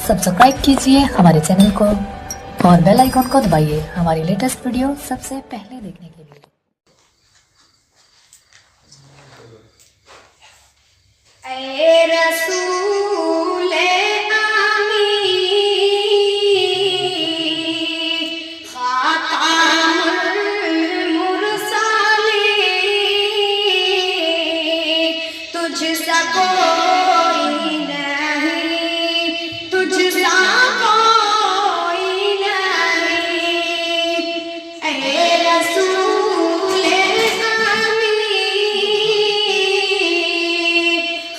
Subscribe कीजिए हमारे channel को और बेल आइकॉन को दबाइए हमारी लेटेस्ट वीडियो सबसे पहले देखने के लिए। ऐ रसूले आमी खातामुल मुरसली तुझसा कोई नहीं, तुझसा कोई नहीं। ऐ रसूले आमी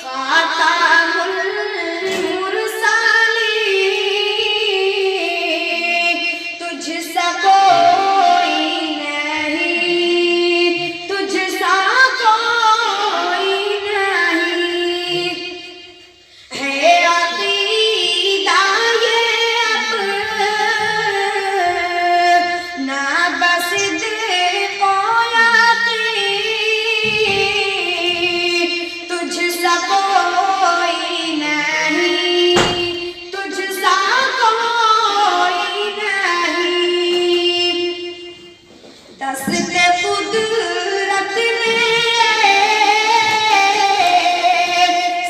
खातामुल मुरसली तुझसा कोई नहीं, तुझसा कोई नहीं। है अक़ीदा ये अपना बस देखो तुझसा कोई नहीं, तुझसा कोई नहीं। दस्ते कुदरत ने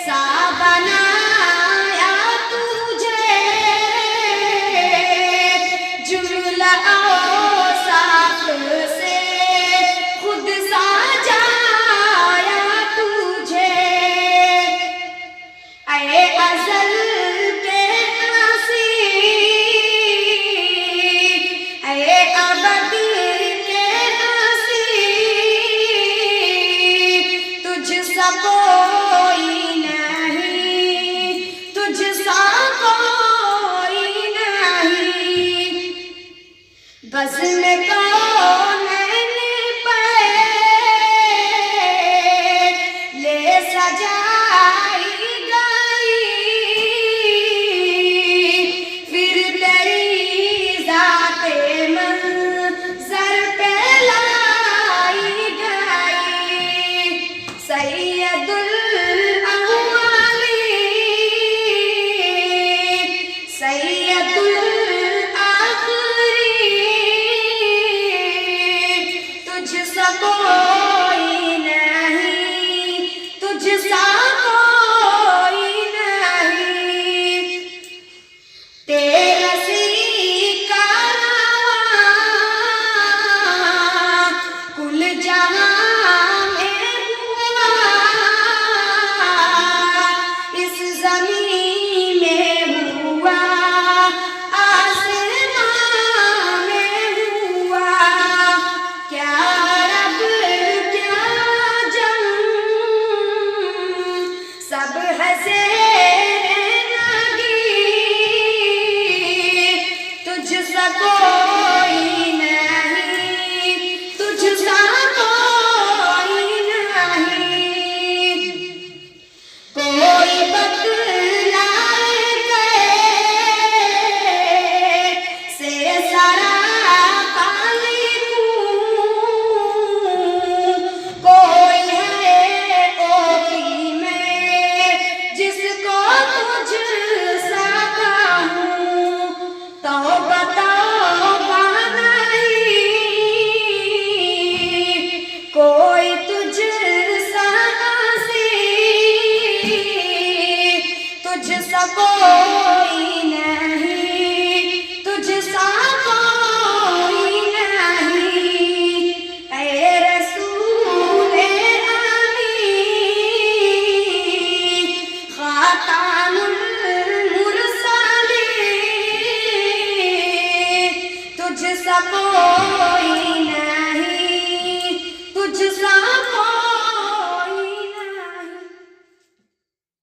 सा बनाया तुझे, जुमला औसाफ से खुद सजाया तुझे। ऐ अज़ल के आसी, ऐ अबद के आसी, तुझसा कोई नहीं, तुझसा कोई नहीं। बस में कौनैन पे ले सजाई गई, फिर तेरी ज़ाते मंज़र पे लाई गई। सैयदुल अव्वली, सैयदुल आखिरी, तुझसा कोई नहीं, तुझसा कोई नहीं। तेरा सीका कुल जहां में हुआ, इस ज़मीन में हुआ, आसमां में हुआ। क्या रब क्या जम, सब हंसे तुझसा कोई नहीं, तुझसा कोई नहीं। कोई बतलाए से सारा पानी कोई है ओपी में जिसको तुझसा कहूँ, तो बताओ नहीं कोई तुझसा आसी, तुझसा कोई नहीं, तुझसा कोई नहीं। ऐ रसूले आमी खातामुल मुरसली तुझसा कोई